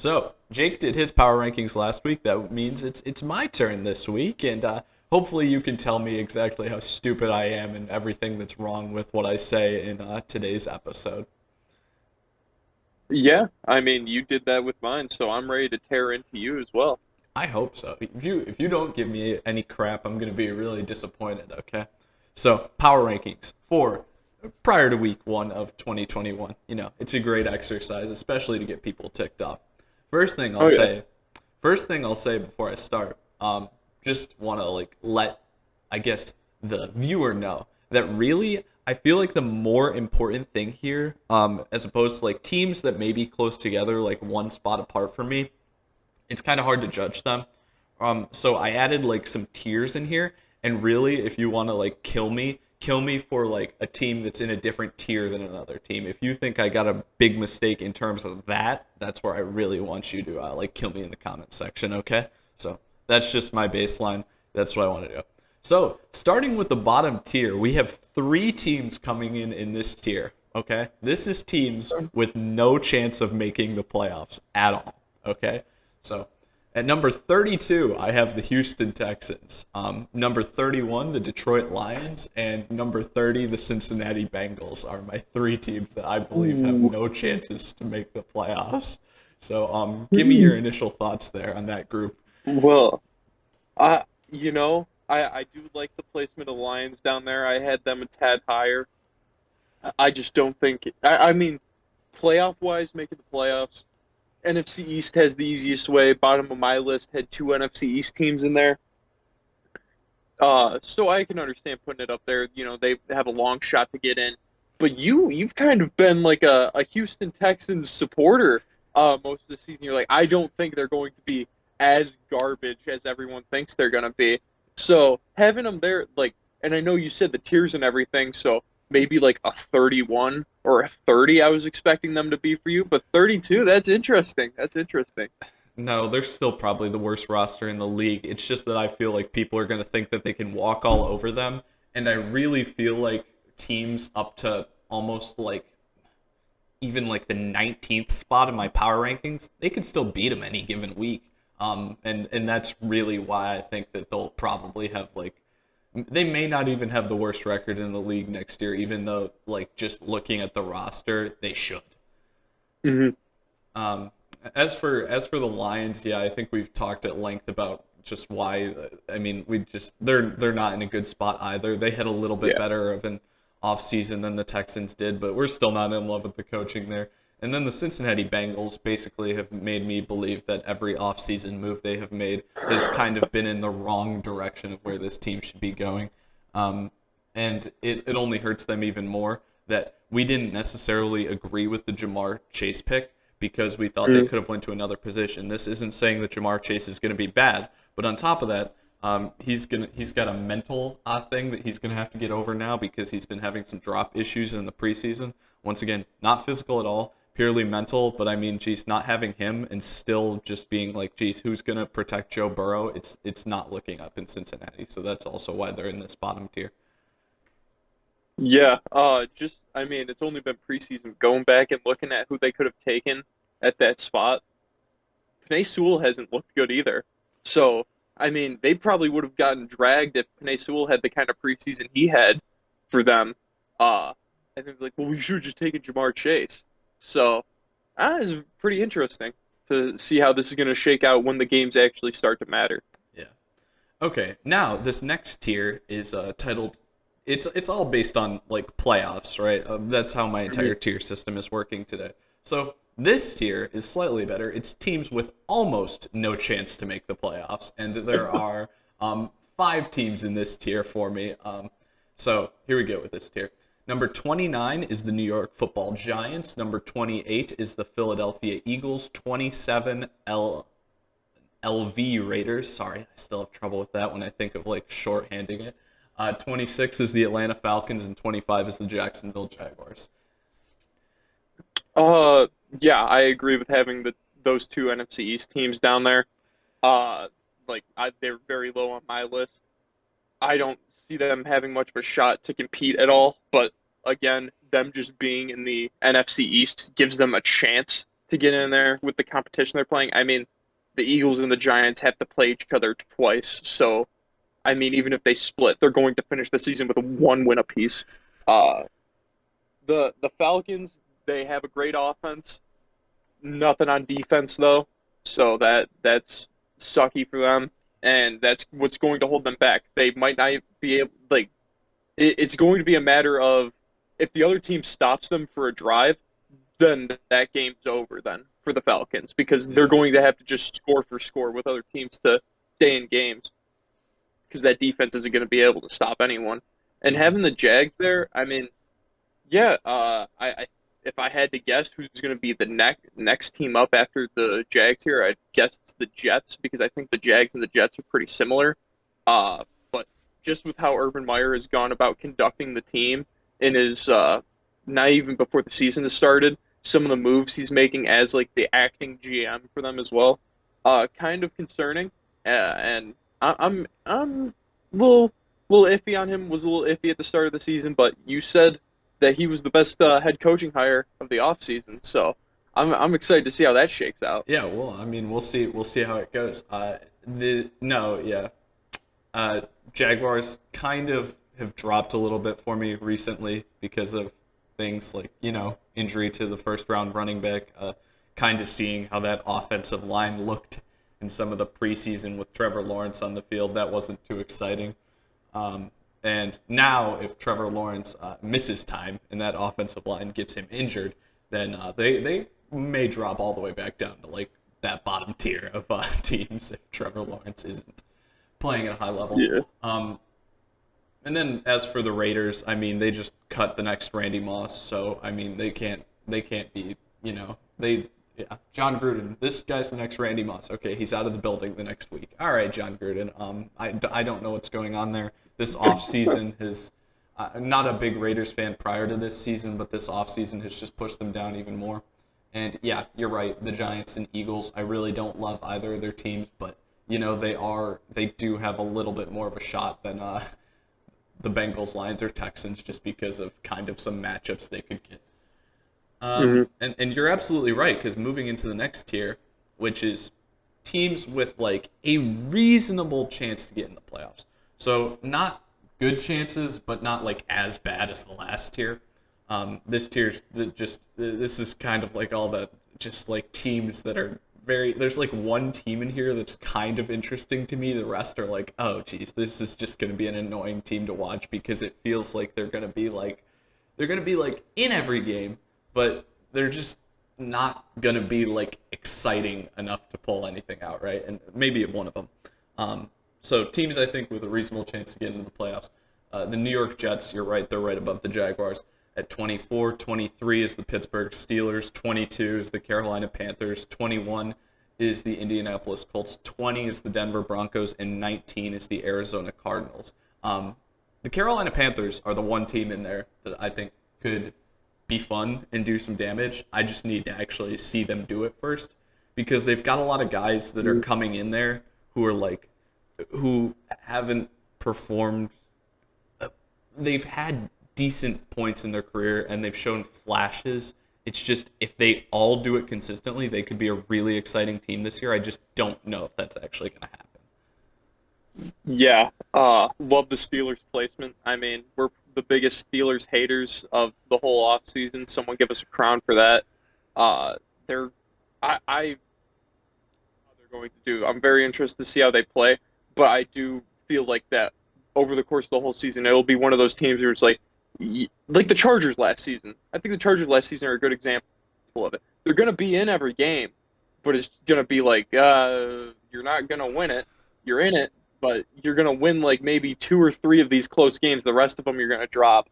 So Jake did his power rankings last week. That means it's my turn this week, and hopefully you can tell me exactly how stupid I am and everything that's wrong with what I say in today's episode. Yeah, I mean, you did that with mine, so I'm ready to tear into you as well. I hope so. If you don't give me any crap, I'm gonna be really disappointed. Okay. So power rankings for prior to week 1 of 2021. It's a great exercise, especially to get people ticked off. First thing I'll Oh yeah. say, first thing I'll say before I start, just want to let, I guess, the viewer know that really I feel like the more important thing here, as opposed to like teams that may be close together, like one spot apart from me, it's kind of hard to judge them. So I added like some tiers in here, and really, if you want to like kill me for like a team that's in a different tier than another team. If you think I got a big mistake in terms of that, that's where I really want you to like kill me in the comment section. Okay, so that's just my baseline. That's what I want to do. So starting with the bottom tier, we have 3 teams coming in this tier. Okay, this is teams with no chance of making the playoffs at all. Okay, so at number 32, I have the Houston Texans. Number 31, the Detroit Lions. And number 30, the Cincinnati Bengals are my 3 teams that I believe have Ooh. no chances to make the playoffs. So give me your initial thoughts there on that group. Well, I do like the placement of Lions down there. I had them a tad higher. I just don't think. I mean, playoff wise, making the playoffs. NFC East has the easiest way. Bottom of my list had 2 NFC East teams in there. So I can understand putting it up there. They have a long shot to get in. But you've kind of been like a Houston Texans supporter most of the season. You're like, I don't think they're going to be as garbage as everyone thinks they're gonna be. So having them there, like, and I know you said the tiers and everything, so maybe like a 31 or a 30 I was expecting them to be for you, but 32, that's interesting. That's interesting. No, they're still probably the worst roster in the league. It's just that I feel like people are going to think that they can walk all over them. And I really feel like teams up to almost like even like the 19th spot in my power rankings, they could still beat them any given week. And that's really why I think that they'll probably have like they may not even have the worst record in the league next year, even though like just looking at the roster, they should. Hmm. Um, as for the Lions, yeah, I think we've talked at length about just why. I mean, they're not in a good spot either. They had a little bit Yeah. better of an offseason than the Texans did, but we're still not in love with the coaching there. And then the Cincinnati Bengals basically have made me believe that every offseason move they have made has kind of been in the wrong direction of where this team should be going. Um, and it only hurts them even more that we didn't necessarily agree with the Jamar Chase pick because we thought they Hmm. could have went to another position. This isn't saying that Jamar Chase is going to be bad, but on top of that, he's got a mental thing that he's gonna have to get over now because he's been having some drop issues in the preseason. Once again, not physical at all, purely mental. But I mean, geez, not having him and still just being like, geez, who's gonna protect Joe Burrow? It's not looking up in Cincinnati, so that's also why they're in this bottom tier. Yeah, I mean, it's only been preseason. Going back and looking at who they could have taken at that spot, Panay Sewell hasn't looked good either. So, I mean, they probably would have gotten dragged if Panay Sewell had the kind of preseason he had for them. I think like, well, we should have just taken Jamar Chase. So, it's pretty interesting to see how this is going to shake out when the games actually start to matter. Yeah. Okay, now this next tier is titled. It's all based on like playoffs, right? That's how my Hmm. entire tier system is working today. So this tier is slightly better. It's teams with almost no chance to make the playoffs, and there are 5 teams in this tier for me. So here we go with this tier. Number 29 is the New York Football Giants. Number 28 is the Philadelphia Eagles. 27 LV Raiders. Sorry, I still have trouble with that when I think of like shorthanding it. 26 is the Atlanta Falcons, and 25 is the Jacksonville Jaguars. Uh, yeah, I agree with having those two NFC East teams down there. Uh, they're very low on my list. I don't see them having much of a shot to compete at all. But again, them just being in the NFC East gives them a chance to get in there with the competition they're playing. I mean, the Eagles and the Giants have to play each other twice. So, I mean, even if they split, they're going to finish the season with a 1 win apiece. Uh, the Falcons, they have a great offense. Nothing on defense though, so that's sucky for them, and that's what's going to hold them back. They might not be able it's going to be a matter of if the other team stops them for a drive, then that game's over then for the Falcons because they're going to have to just score for score with other teams to stay in games because that defense isn't going to be able to stop anyone. And having the Jags there, I mean, yeah, I if I had to guess who's going to be the next team up after the Jags here, I'd guess it's the Jets because I think the Jags and the Jets are pretty similar. But just with how Urban Meyer has gone about conducting the team in his not even before the season has started, some of the moves he's making as like the acting GM for them as well, kind of concerning. And I'm a little iffy on him. Was a little iffy at the start of the season, but you said that he was the best head coaching hire of the offseason. So I'm excited to see how that shakes out. Yeah, well, I mean, we'll see how it goes. Jaguars kind of have dropped a little bit for me recently because of things like, injury to the first round running back, kind of seeing how that offensive line looked in some of the preseason with Trevor Lawrence on the field. That wasn't too exciting. And now, if Trevor Lawrence misses time and that offensive line gets him injured, then they may drop all the way back down to like that bottom tier of teams if Trevor Lawrence isn't playing at a high level. Yeah. And then as for the Raiders, I mean, they just cut the next Randy Moss, so I mean, they can't be, John Gruden, this guy's the next Randy Moss. Okay, he's out of the building the next week. All right, John Gruden. I don't know what's going on there. This offseason has, not a big Raiders fan prior to this season, but this offseason has just pushed them down even more. And yeah, you're right, the Giants and Eagles, I really don't love either of their teams, but they do have a little bit more of a shot than the Bengals, Lions, or Texans just because of kind of some matchups they could get. And you're absolutely right, because moving into the next tier, which is teams with like a reasonable chance to get in the playoffs. So not good chances, but not like as bad as the last tier. This tier's this is kind of like all the just like teams that are there's like one team in here that's kind of interesting to me. The rest are like, oh geez, this is just going to be an annoying team to watch because it feels like they're going to be like in every game, but they're just not going to be like exciting enough to pull anything out, right? And maybe one of them. So teams I think with a reasonable chance to get into the playoffs. The New York Jets, you're right, they're right above the Jaguars. At 24, 23 is the Pittsburgh Steelers, 22 is the Carolina Panthers, 21 is the Indianapolis Colts, 20 is the Denver Broncos, and 19 is the Arizona Cardinals. The Carolina Panthers are the one team in there that I think could be fun and do some damage. I just need to actually see them do it first because they've got a lot of guys that are coming in there who haven't performed. They've had decent points in their career and they've shown flashes. It's just if they all do it consistently, they could be a really exciting team this year. I just don't know if that's actually going to happen. Yeah, love the Steelers placement. I mean, we're the biggest Steelers haters of the whole offseason. Someone give us a crown for that. They're going to do. I'm very interested to see how they play, but I do feel like that over the course of the whole season, it will be one of those teams where it's like the Chargers last season. I think the Chargers last season are a good example of it. They're going to be in every game, but it's going to be like, you're not going to win it. You're in it, but you're going to win like maybe 2 or 3 of these close games. The rest of them you're going to drop.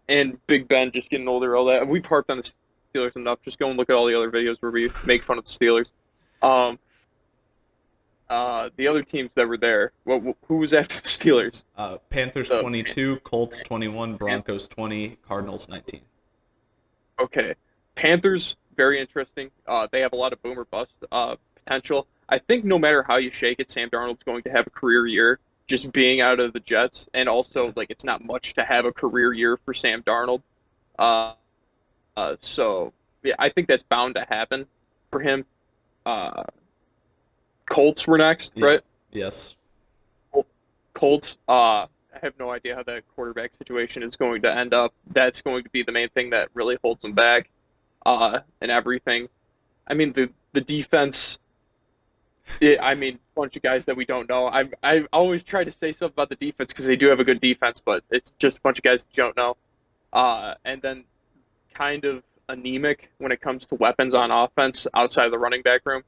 And Big Ben just getting older, all that. We've harped on the Steelers enough. Just go and look at all the other videos where we make fun of the Steelers. The other teams that were there, who was after the Steelers? Panthers 22, Colts 21, Broncos 20, Cardinals 19. Okay. Panthers, very interesting. They have a lot of boomer bust potential. I think no matter how you shake it, Sam Darnold's going to have a career year just being out of the Jets. And also, like, it's not much to have a career year for Sam Darnold. So yeah, I think that's bound to happen for him. Uh, Colts were next, Yeah. right? Yes. Colts. I have no idea how that quarterback situation is going to end up. That's going to be the main thing that really holds them back. And everything. I mean, the defense. I mean, bunch of guys that we don't know. I always try to say something about the defense because they do have a good defense, but it's just a bunch of guys that you don't know. And then kind of anemic when it comes to weapons on offense outside of the running back room.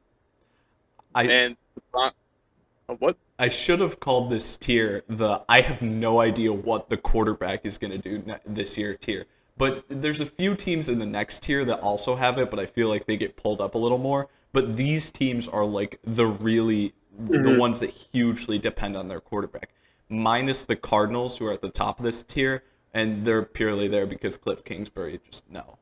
I And what? I should have called this tier the I have no idea what the quarterback is going to do this year tier. But there's a few teams in the next tier that also have it, but I feel like they get pulled up a little more. But these teams are like the ones that hugely depend on their quarterback, minus the Cardinals, who are at the top of this tier, and they're purely there because Cliff Kingsbury just no.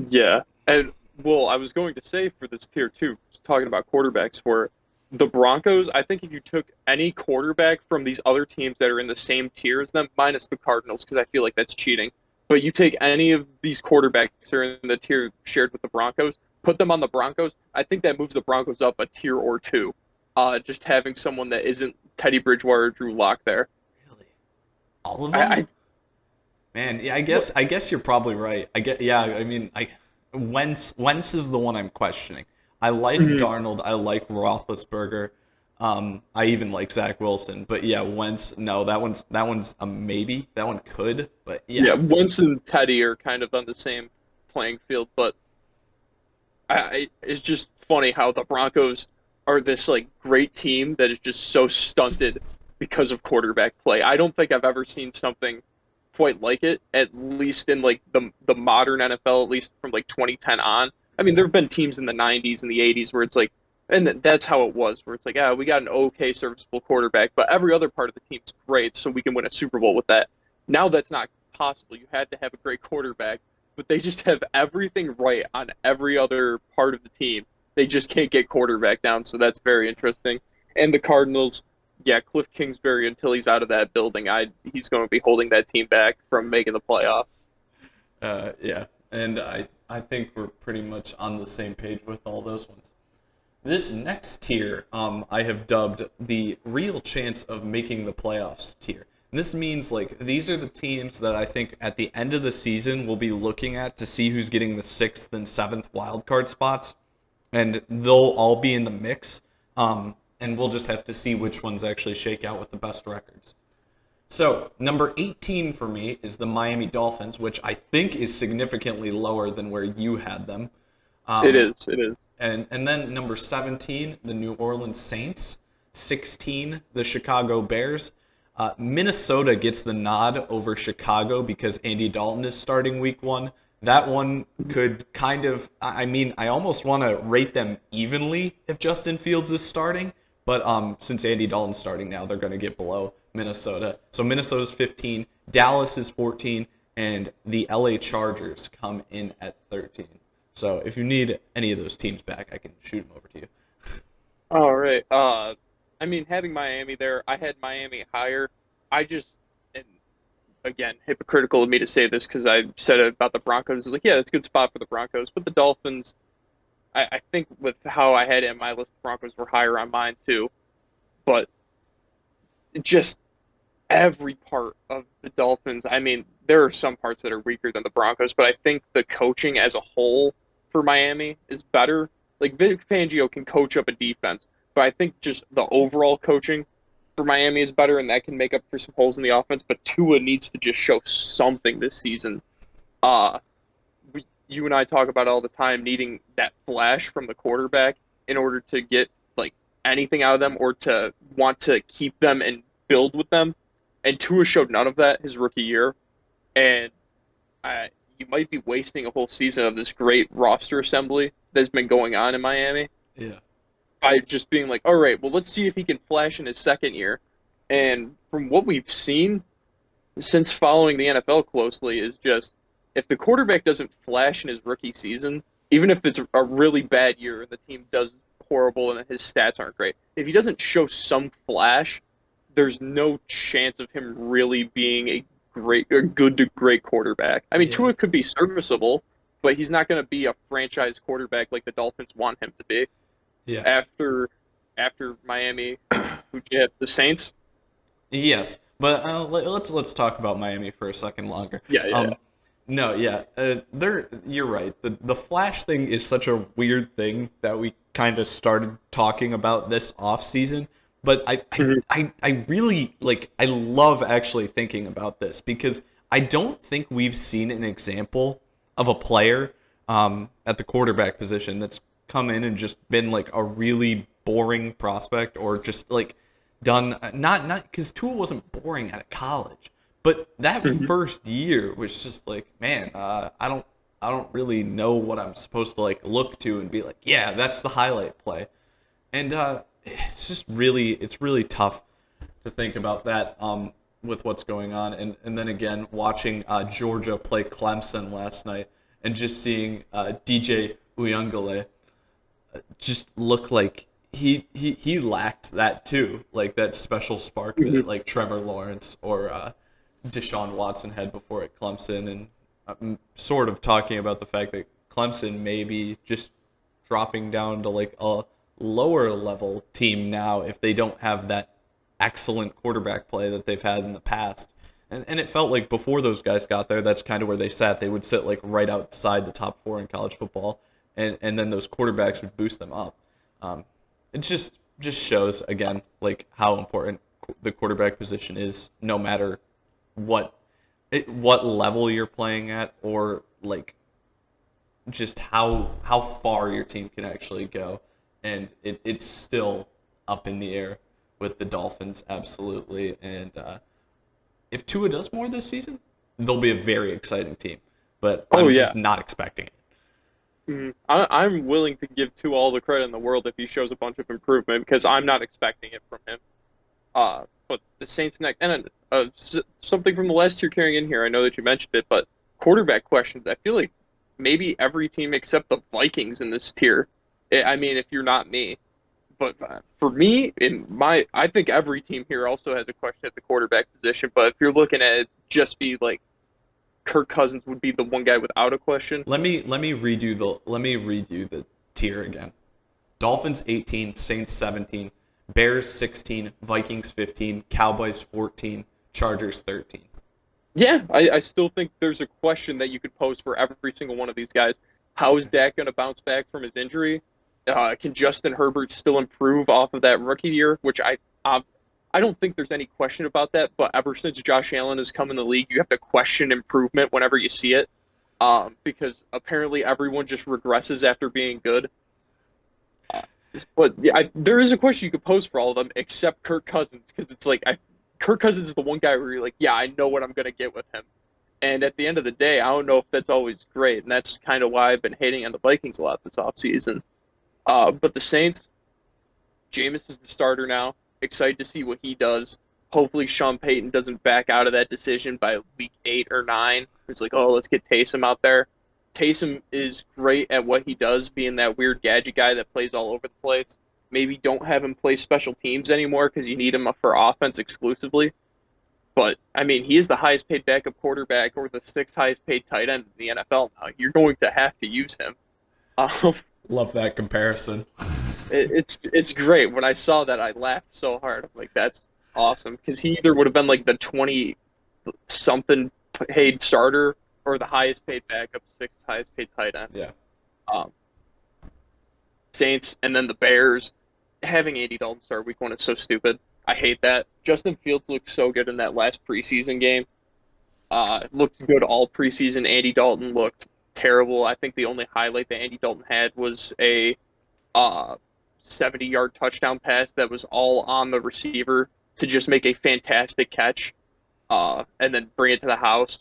Yeah. And well, I was going to say for this tier two, talking about quarterbacks for the Broncos, I think if you took any quarterback from these other teams that are in the same tier as them, minus the Cardinals, because I feel like that's cheating. But you take any of these quarterbacks that are in the tier shared with the Broncos, put them on the Broncos, I think that moves the Broncos up a tier or two. Just having someone that isn't Teddy Bridgewater or Drew Lock there. Really? All of I, them? I Man, yeah, look, I guess you're probably right. I mean, Wentz is the one I'm questioning. I like mhm. Darnold, I like Roethlisberger, I even like Zach Wilson, but yeah, Wentz, no, that one's a maybe. That one could, but yeah, Yeah, Wentz and Teddy are kind of on the same playing field, but it's just funny how the Broncos are this like great team that is just so stunted because of quarterback play. I don't think I've ever seen something quite like it, at least in like the modern NFL, at least from like 2010 on. I mean, there have been teams in the 90s and the 80s where it's like, and that's how it was, where it's like, we got an okay serviceable quarterback, but every other part of the team's great, so we can win a Super Bowl with that. Now that's not possible. You had to have a great quarterback, but they just have everything right on every other part of the team. They just can't get quarterback down, so that's very interesting. And the Cardinals, yeah, Cliff Kingsbury until he's out of that building, he's going to be holding that team back from making the playoff. yeah, and I think we're pretty much on the same page with all those ones. This next tier, I have dubbed the real chance of making the playoffs tier. And this means like these are the teams that I think at the end of the season we'll be looking at to see who's getting the sixth and seventh wild card spots, and they'll all be in the mix. And we'll just have to see which ones actually shake out with the best records. So number 18 for me is the Miami Dolphins, which I think is significantly lower than where you had them. It Um, is. It is. and then number 17, the New Orleans Saints. 16, the Chicago Bears. Minnesota gets the nod over Chicago because Andy Dalton is starting week one. That one could kind of, I mean, I almost want to rate them evenly if Justin Fields is starting. But since Andy Dalton's starting now, they're going to get below Minnesota. So Minnesota's 15, Dallas is 14, and the LA Chargers come in at 13. So if you need any of those teams back, I can shoot them over to you. All right. I mean, having Miami there, I had Miami higher. I just, and again, hypocritical of me to say this because I said it about the Broncos. Like, yeah, it's a good spot for the Broncos, but the Dolphins, I think with how I had it in my list, the Broncos were higher on mine too. But just every part of the Dolphins, I mean, there are some parts that are weaker than the Broncos, but I think the coaching as a whole for Miami is better. Like Vic Fangio can coach up a defense, but I think just the overall coaching for Miami is better, and that can make up for some holes in the offense. But Tua needs to just show something this season. Uh, you and I talk about all the time needing that flash from the quarterback in order to get like anything out of them or to want to keep them and build with them. And Tua showed none of that his rookie year, and you might be wasting a whole season of this great roster assembly that's been going on in Miami Yeah. by just being like, all right, well, let's see if he can flash in his second year. And from what we've seen since following the NFL closely, is just if the quarterback doesn't flash in his rookie season, even if it's a really bad year and the team does horrible and his stats aren't great, if he doesn't show some flash, there's no chance of him really being a good to great quarterback. I mean, Yeah. Tua could be serviceable, but he's not going to be a franchise quarterback like the Dolphins want him to be. Yeah. After Miami, who'd you have? The Saints? Yes, but let's talk about Miami for a second longer. Yeah. No, yeah, you're right. The Flash thing is such a weird thing that we kind of started talking about this off season. But I really I love actually thinking about this because I don't think we've seen an example of a player at the quarterback position that's come in and just been like a really boring prospect or just like done not because Tua wasn't boring out of college, but that first year was just like, man, I don't really know what I'm supposed to like look to and be like, yeah, that's the highlight play, and it's really tough to think about that with what's going on, and then again watching Georgia play Clemson last night and just seeing DJ Uyunglele just look like he lacked that too, like that special spark that like Trevor Lawrence or Deshaun Watson had before at Clemson. And I'm sort of talking about the fact that Clemson may be just dropping down to like a lower level team now if they don't have that excellent quarterback play that they've had in the past. And it felt like before those guys got there, that's kind of where they sat. They would sit like right outside the top four in college football, and then those quarterbacks would boost them up. It just shows again like how important the quarterback position is, no matter what level you're playing at, or like just how far your team can actually go. And it's still up in the air with the Dolphins, absolutely. And if Tua does more this season, they'll be a very exciting team. But I'm just not expecting it. I'm willing to give Tua all the credit in the world if he shows a bunch of improvement, because I'm not expecting it from him. But the Saints next, and something from the last year carrying in here, I know that you mentioned it, but quarterback questions, I feel like maybe every team except the Vikings in this tier. I mean, if you're not me. But for me, I think every team here also has a question at the quarterback position. But if you're looking at it, just be like Kirk Cousins would be the one guy without a question. Let me redo the tier again. Dolphins 18, Saints 17, Bears 16, Vikings 15, Cowboys 14, Chargers 13. Yeah, I still think there's a question that you could pose for every single one of these guys. How is Dak going to bounce back from his injury? Can Justin Herbert still improve off of that rookie year? Which I don't think there's any question about that. But ever since Josh Allen has come in the league, you have to question improvement whenever you see it, because apparently everyone just regresses after being good. But yeah, there is a question you could pose for all of them except Kirk Cousins, because it's like Kirk Cousins is the one guy where you're like, yeah, I know what I'm going to get with him. And at the end of the day, I don't know if that's always great, and that's kind of why I've been hating on the Vikings a lot this offseason. But the Saints, Jameis is the starter now. Excited to see what he does. Hopefully Sean Payton doesn't back out of that decision by week 8 or 9. It's like, oh, let's get Taysom out there. Taysom is great at what he does, being that weird gadget guy that plays all over the place. Maybe don't have him play special teams anymore because you need him for offense exclusively. But, I mean, he is the highest paid backup quarterback or the 6th highest paid tight end in the NFL now. You're going to have to use him. Love that comparison. It's great. When I saw that, I laughed so hard. I'm like, that's awesome. Because he either would have been like the 20-something paid starter or the highest paid backup, 6th highest paid tight end. Yeah. Saints, and then the Bears. Having Andy Dalton start week 1 is so stupid. I hate that. Justin Fields looked so good in that last preseason game. Looked good all preseason. Andy Dalton looked terrible. I think the only highlight that Andy Dalton had was a 70-yard touchdown pass that was all on the receiver to just make a fantastic catch and then bring it to the house.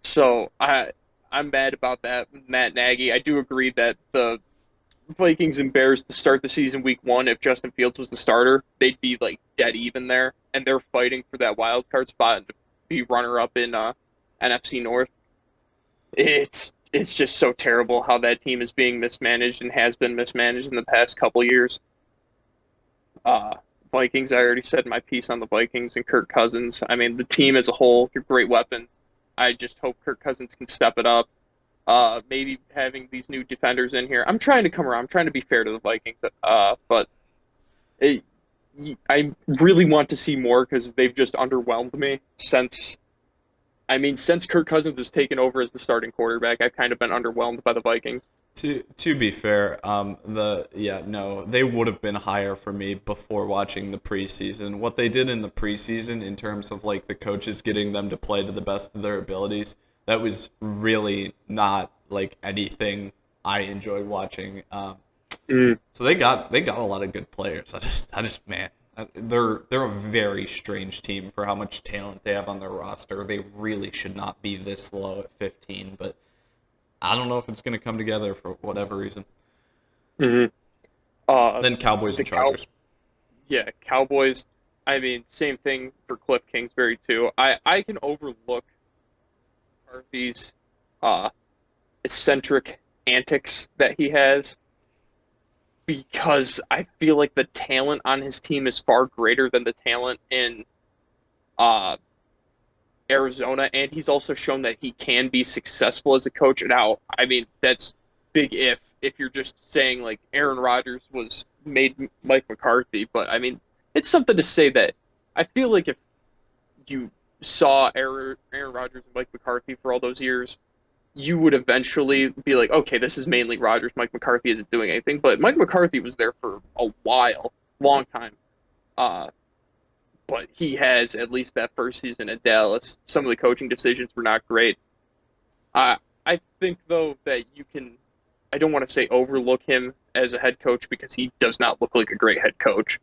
So I'm mad about that, Matt Nagy. I do agree that the Vikings and Bears to start the season week 1, if Justin Fields was the starter, they'd be like dead even there, and they're fighting for that wild card spot and to be runner up in NFC North. It's just so terrible how that team is being mismanaged and has been mismanaged in the past couple years. Vikings, I already said my piece on the Vikings and Kirk Cousins. I mean, the team as a whole, great weapons. I just hope Kirk Cousins can step it up. Maybe having these new defenders in here. I'm trying to come around. I'm trying to be fair to the Vikings. But it, I really want to see more because they've just underwhelmed me since Kirk Cousins has taken over as the starting quarterback. I've kind of been underwhelmed by the Vikings. To be fair, no, they would have been higher for me before watching the preseason. What they did in the preseason in terms of like the coaches getting them to play to the best of their abilities, that was really not like anything I enjoyed watching. So they got a lot of good players. Man, they're a very strange team for how much talent they have on their roster. They really should not be this low at 15, but I don't know if it's going to come together for whatever reason. Mm-hmm. Then Cowboys and Chargers. Yeah, Cowboys. I mean, same thing for Cliff Kingsbury too. I can overlook McCarthy's eccentric antics that he has because I feel like the talent on his team is far greater than the talent in uh, Arizona, and he's also shown that he can be successful as a coach. Now, I mean, that's big if you're just saying like Aaron Rodgers was made Mike McCarthy, but I mean, it's something to say that I feel like if you saw Aaron Rodgers and Mike McCarthy for all those years, you would eventually be like, okay, this is mainly Rodgers. Mike McCarthy isn't doing anything, but Mike McCarthy was there for a while, long time. Uh, but he has at least that first season at Dallas. Some of the coaching decisions were not great. I think though that you can. I don't want to say overlook him as a head coach because he does not look like a great head coach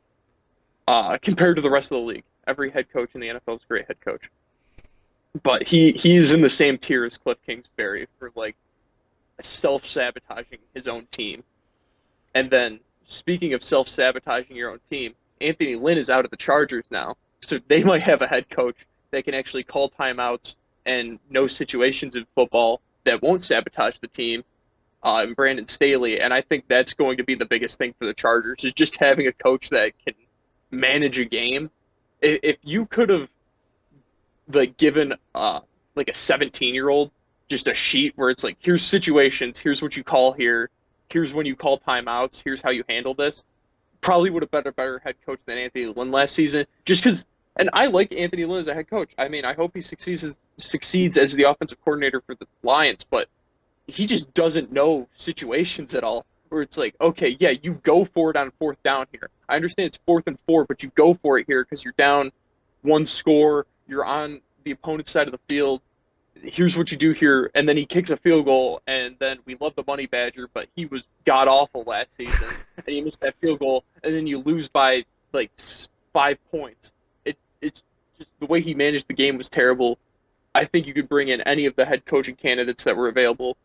compared to the rest of the league. Every head coach in the NFL is a great head coach, but he's in the same tier as Cliff Kingsbury for like self-sabotaging his own team. And then speaking of self-sabotaging your own team, Anthony Lynn is out of the Chargers now, so they might have a head coach that can actually call timeouts and know situations in football that won't sabotage the team. And Brandon Staley, and I think that's going to be the biggest thing for the Chargers is just having a coach that can manage a game. If you could have like given like a 17-year-old just a sheet where it's like here's situations, here's what you call here, here's when you call timeouts, here's how you handle this, probably would have been a better head coach than Anthony Lynn last season. Just because, and I like Anthony Lynn as a head coach. I mean, I hope he succeeds as the offensive coordinator for the Lions, but he just doesn't know situations at all. Where it's like, okay, yeah, you go for it on fourth down here. I understand it's 4th and 4, but you go for it here because you're down one score. You're on the opponent's side of the field. Here's what you do here, and then he kicks a field goal, and then we love the Money Badger, but he was god awful last season, and you missed that field goal, and then you lose by like 5 points. It's just the way he managed the game was terrible. I think you could bring in any of the head coaching candidates that were available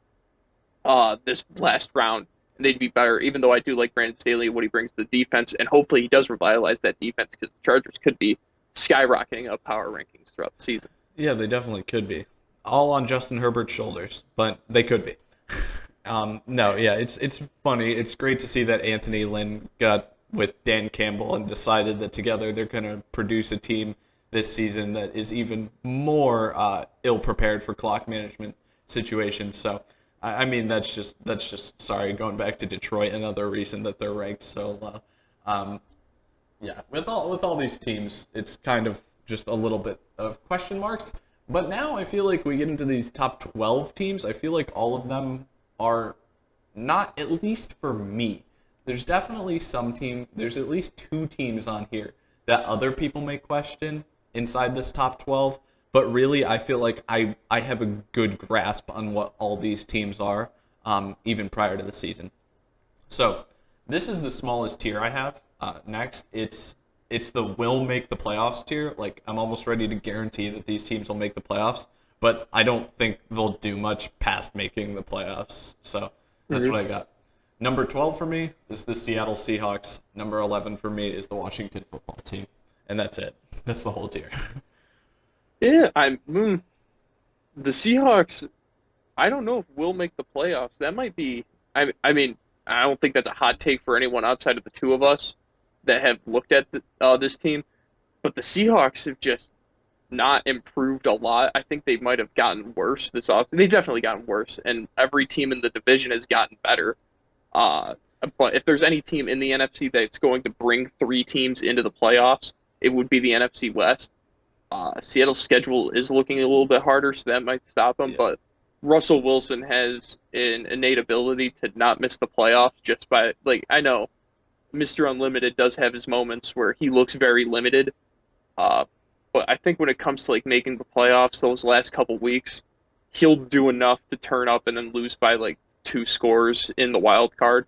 this last round, and they'd be better. Even though I do like Brandon Staley, what he brings to the defense, and hopefully he does revitalize that defense because the Chargers could be skyrocketing up power rankings throughout the season. Yeah, they definitely could be. All on Justin Herbert's shoulders, but they could be. No, yeah, it's funny. It's great to see that Anthony Lynn got with Dan Campbell and decided that together they're going to produce a team this season that is even more ill-prepared for clock management situations. So, I mean, that's just sorry, going back to Detroit, another reason that they're ranked so low. Yeah, with all these teams, it's kind of just a little bit of question marks. But now I feel like we get into these top 12 teams. I feel like all of them are not, at least for me. There's definitely there's at least 2 teams on here that other people may question inside this top 12. But really, I feel like I have a good grasp on what all these teams are, even prior to the season. So this is the smallest tier I have. Next, it's the will make the playoffs tier. Like, I'm almost ready to guarantee that these teams will make the playoffs, but I don't think they'll do much past making the playoffs. So that's what I got. Number 12 for me is the Seattle Seahawks. Number 11 for me is the Washington football team. And that's it. That's the whole tier. Yeah, the Seahawks, I don't know if we'll make the playoffs. That might be, I mean, I don't think that's a hot take for anyone outside of the two of us that have looked at this team. But the Seahawks have just not improved a lot. I think they might have gotten worse this offseason. They've definitely gotten worse, and every team in the division has gotten better. Uh, but if there's any team in the NFC that's going to bring three teams into the playoffs, it would be the NFC West. Seattle's schedule is looking a little bit harder, so that might stop them. Yeah. But Russell Wilson has an innate ability to not miss the playoffs just by, like, I know Mr. Unlimited does have his moments where he looks very limited. Uh, but I think when it comes to like making the playoffs, those last couple weeks, he'll do enough to turn up and then lose by like two scores in the wild card.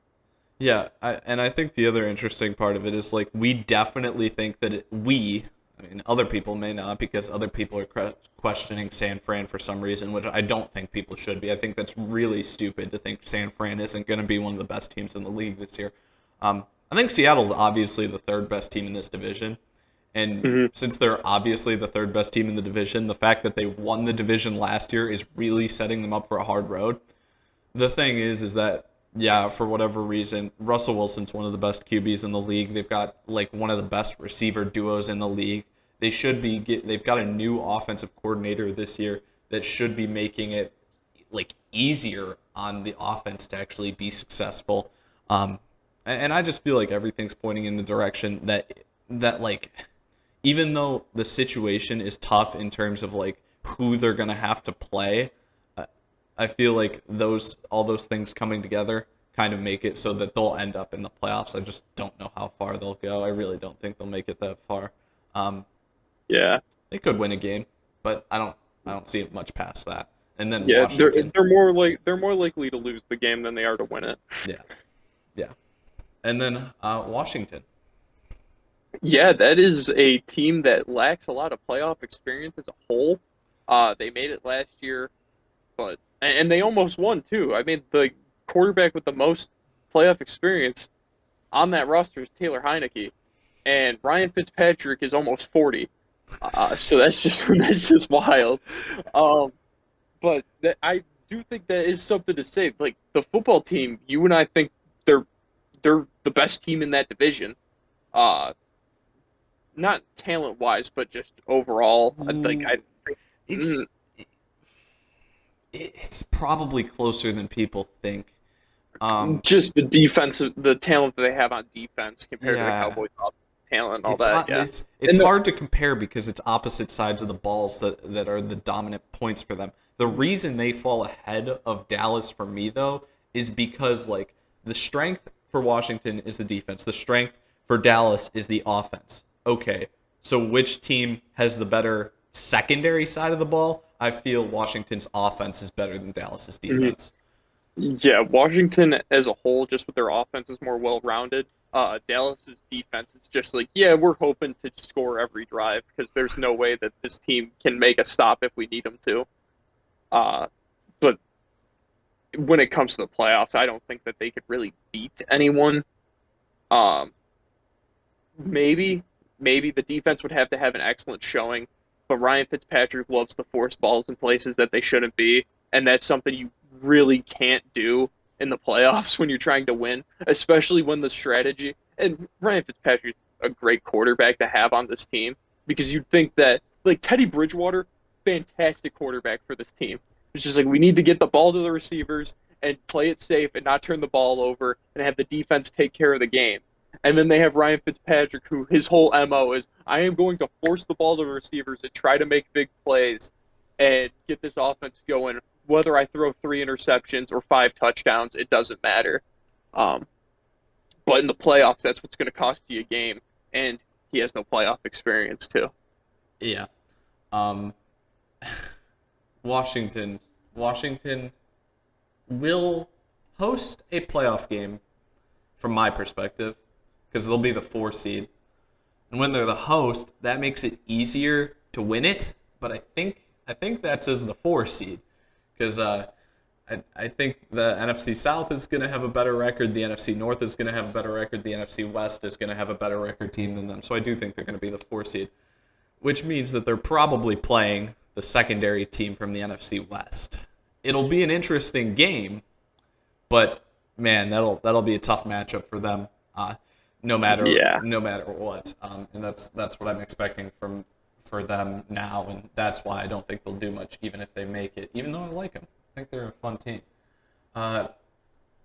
Yeah, I think the other interesting part of it is like we definitely think that I mean, other people may not because other people are questioning San Fran for some reason, which I don't think people should be. I think that's really stupid to think San Fran isn't going to be one of the best teams in the league this year. I think Seattle's obviously the third best team in this division. And since they're obviously the third best team in the division, the fact that they won the division last year is really setting them up for a hard road. The thing is that, yeah, for whatever reason, Russell Wilson's one of the best QBs in the league. They've got like one of the best receiver duos in the league. They've got a new offensive coordinator this year that should be making it like easier on the offense to actually be successful. And I just feel like everything's pointing in the direction that like, even though the situation is tough in terms of like who they're gonna have to play, I feel like all those things coming together kind of make it so that they'll end up in the playoffs. I just don't know how far they'll go. I really don't think they'll make it that far. Yeah, They could win a game, but I don't see it much past that. And then yeah, Washington. they're more likely to lose the game than they are to win it. Yeah, yeah. And then Washington. Yeah, that is a team that lacks a lot of playoff experience as a whole. They made it last year, but and they almost won too. I mean, the quarterback with the most playoff experience on that roster is Taylor Heineke, and Ryan Fitzpatrick is almost 40. So that's just wild. But I do think that is something to say. Like the football team, you and I think they're the best team in that division. Not talent wise, but just overall. It's it's probably closer than people think. Just the talent that they have on defense compared to the Cowboys' talent and all that. Yeah, it's hard to compare because it's opposite sides of the balls that are the dominant points for them. The reason they fall ahead of Dallas for me though is because like the strength for Washington is the defense. The strength for Dallas is the offense. Okay, so which team has the better secondary side of the ball? I feel Washington's offense is better than Dallas's defense. Yeah, Washington as a whole, just with their offense, is more well-rounded. Dallas's defense is just like, yeah, we're hoping to score every drive because there's no way that this team can make a stop if we need them to. But when it comes to the playoffs, I don't think that they could really beat anyone. Maybe the defense would have to have an excellent showing, but Ryan Fitzpatrick loves to force balls in places that they shouldn't be, and that's something you really can't do in the playoffs when you're trying to win, especially when the strategy, and Ryan Fitzpatrick's a great quarterback to have on this team, because you'd think that, like Teddy Bridgewater, fantastic quarterback for this team. It's just like, we need to get the ball to the receivers and play it safe and not turn the ball over and have the defense take care of the game. And then they have Ryan Fitzpatrick, who his whole MO is, I am going to force the ball to the receivers and try to make big plays and get this offense going. Whether I throw 3 interceptions or 5 touchdowns, it doesn't matter. But in the playoffs, that's what's going to cost you a game. And he has no playoff experience, too. Yeah. Washington will host a playoff game from my perspective because they'll be the 4 seed. And when they're the host, that makes it easier to win it, but I think that's as the 4 seed because I think the NFC South is going to have a better record, the NFC North is going to have a better record, the NFC West is going to have a better record team than them. So I do think they're going to be the 4 seed, which means that they're probably playing the secondary team from the NFC West. It'll be an interesting game, but man, that'll be a tough matchup for them. No matter what, and that's what I'm expecting from for them now, and that's why I don't think they'll do much, even if they make it. Even though I like them, I think they're a fun team.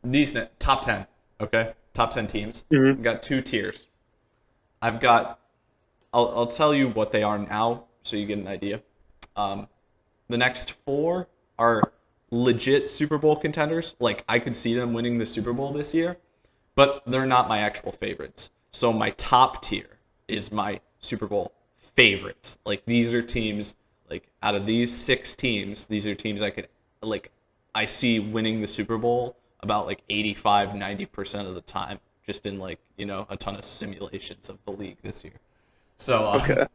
These top 10, okay, top 10 teams. Mm-hmm. I've got two tiers. I've got. I'll tell you what they are now, so you get an idea. The next four are legit Super Bowl contenders. Like, I could see them winning the Super Bowl this year, but they're not my actual favorites. So my top tier is my Super Bowl favorites. Like, these are teams, like, out of these 6 teams, these are teams I see winning the Super Bowl about like 85, 90% of the time, just in like, a ton of simulations of the league this year. So, Okay.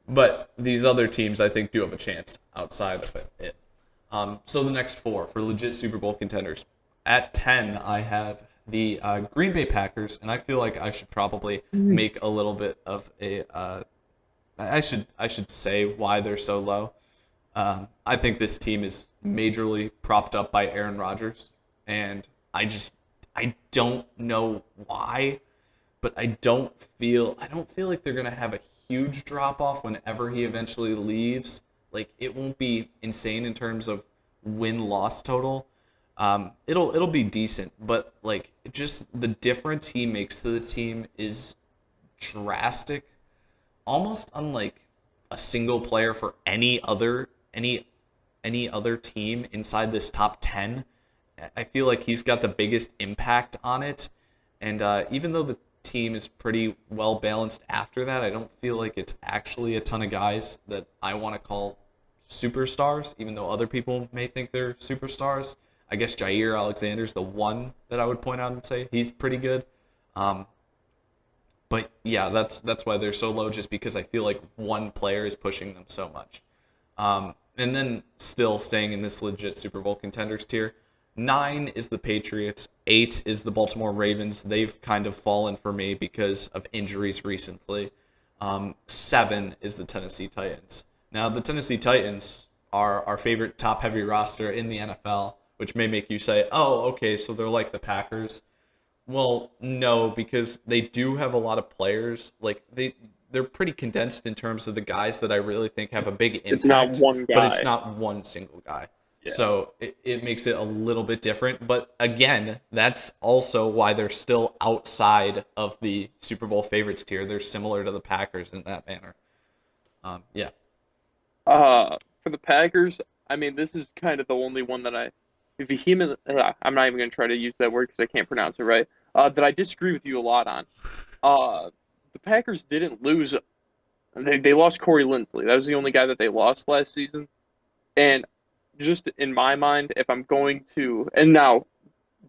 But these other teams, I think, do have a chance outside of it. So the next 4 for legit Super Bowl contenders. At 10, I have the Green Bay Packers, and I feel like I should probably make a little bit of a. I should say why they're so low. I think this team is majorly propped up by Aaron Rodgers, and I don't know why, but I don't feel like they're gonna have a huge drop off whenever he eventually leaves. Like, it won't be insane in terms of win-loss total. It'll be decent, but like, just the difference he makes to the team is drastic, almost unlike a single player for any other team inside this top 10. I feel like he's got the biggest impact on it, and even though the team is pretty well balanced after that, I don't feel like it's actually a ton of guys that I want to call superstars, even though other people may think they're superstars. I guess Jair Alexander's the one that I would point out and say he's pretty good. But yeah, that's why they're so low, just because I feel like one player is pushing them so much. And then still staying in this legit Super Bowl contenders tier, 9 is the Patriots, 8 is the Baltimore Ravens. They've kind of fallen for me because of injuries recently. 7 is the Tennessee Titans. Now, the Tennessee Titans are our favorite top-heavy roster in the NFL, which may make you say, oh, okay, so they're like the Packers. Well, no, because they do have a lot of players. Like, they're pretty condensed in terms of the guys that I really think have a big impact. It's not one guy. But it's not one single guy. Yeah. So it makes it a little bit different. But again, that's also why they're still outside of the Super Bowl favorites tier. They're similar to the Packers in that manner. Yeah. For the Packers, I mean, this is kind of the only one that I'm not even going to try to use that word because I can't pronounce it right, that I disagree with you a lot on. The Packers didn't lose. They lost Corey Linsley. That was the only guy that they lost last season. And just in my mind, if I'm going to, and now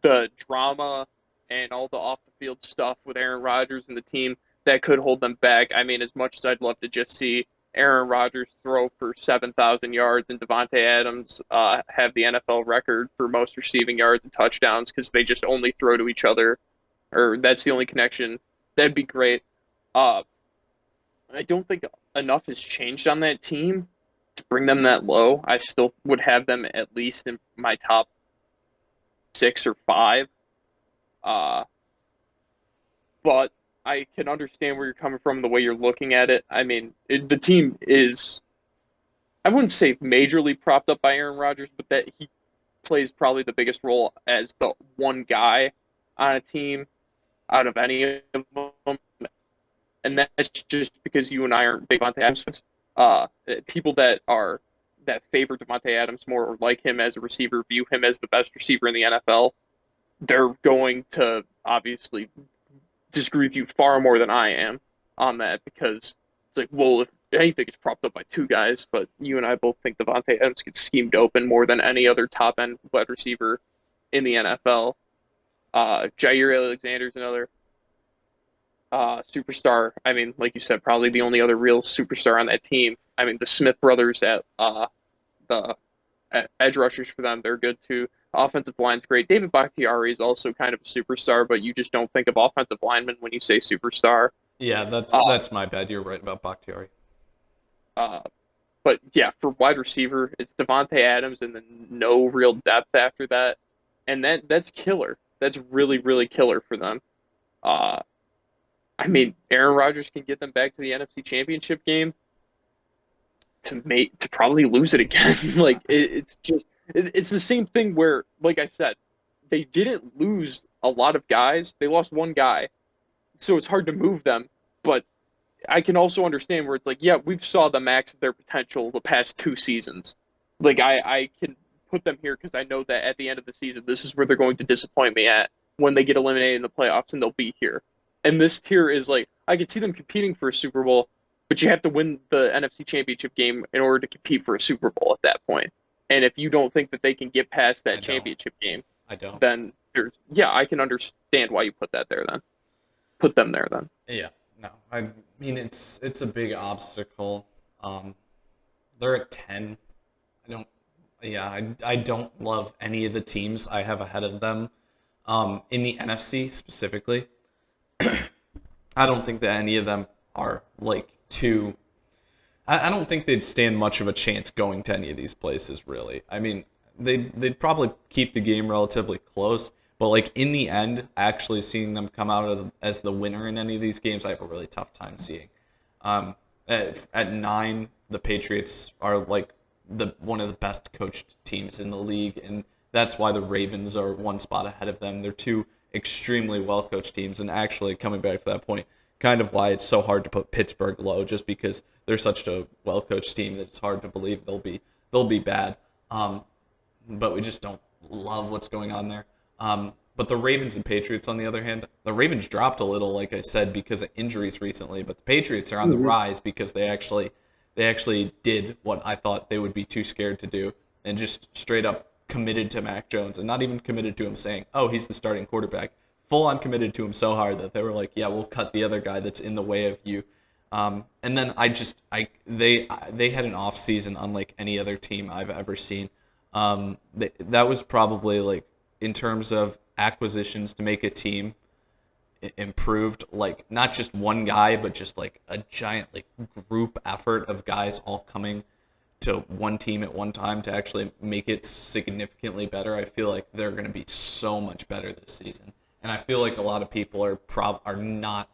the drama and all the off-the-field stuff with Aaron Rodgers and the team, that could hold them back. I mean, as much as I'd love to just see Aaron Rodgers throw for 7,000 yards and Davante Adams have the NFL record for most receiving yards and touchdowns because they just only throw to each other, or that's the only connection, that'd be great. I don't think enough has changed on that team to bring them that low. I still would have them at least in my top 6 or 5. But I can understand where you're coming from, the way you're looking at it. I mean, the team is, I wouldn't say majorly propped up by Aaron Rodgers, but that he plays probably the biggest role as the one guy on a team out of any of them. And that's just because you and I aren't big Davante Adams fans. People that favor Davante Adams more or like him as a receiver, view him as the best receiver in the NFL, they're going to obviously disagree with you far more than I am on that, because it's like, well, if anything, it's propped up by 2 guys, but you and I both think Davante Adams gets schemed open more than any other top-end wide receiver in the NFL. Jair Alexander's another superstar. I mean, like you said, probably the only other real superstar on that team. I mean, the Smith brothers at the edge rushers for them, they're good too. Offensive line's great. David Bakhtiari is also kind of a superstar, but you just don't think of offensive linemen when you say superstar. Yeah, that's my bad. You're right about Bakhtiari. But yeah, for wide receiver, it's Davante Adams and then no real depth after that. And that's killer. That's really, really killer for them. I mean, Aaron Rodgers can get them back to the NFC Championship game. to probably lose it again. Like it's the same thing where, like I said, they didn't lose a lot of guys. They lost one guy, so it's hard to move them. But I can also understand where it's like, yeah, we've saw the max of their potential the past 2 seasons. Like I can put them here because I know that at the end of the season, this is where they're going to disappoint me at when they get eliminated in the playoffs, and they'll be here. And this tier is like, I could see them competing for a Super Bowl, but you have to win the NFC Championship game in order to compete for a Super Bowl at that point. And if you don't think that they can get past that championship game, I don't. then yeah, I can understand why you put that there then. Put them there then. Yeah, no, I mean it's a big obstacle. They're at 10. I don't love any of the teams I have ahead of them. In the NFC specifically, I don't think that any of them are like too. I don't think they'd stand much of a chance going to any of these places. Really, I mean, they'd probably keep the game relatively close. But like in the end, actually seeing them come out as the winner in any of these games, I have a really tough time seeing. At 9, the Patriots are like one of the best coached teams in the league, and that's why the Ravens are one spot ahead of them. They're two extremely well coached teams, and actually coming back to that point, kind of why it's so hard to put Pittsburgh low, just because they're such a well coached team that it's hard to believe they'll be bad. But we just don't love what's going on there. But the Ravens and Patriots, on the other hand, the Ravens dropped a little, like I said, because of injuries recently. But the Patriots are on the rise because they actually did what I thought they would be too scared to do, and just straight up committed to Mac Jones, and not even committed to him saying, "Oh, he's the starting quarterback." Full on committed to him so hard that they were like, "Yeah, we'll cut the other guy that's in the way of you." And then they had an off season unlike any other team I've ever seen. That was probably like, in terms of acquisitions to make a team improved, like not just one guy, but just like a giant like group effort of guys all coming to one team at one time to actually make it significantly better. I feel like they're going to be so much better this season, and I feel like a lot of people are not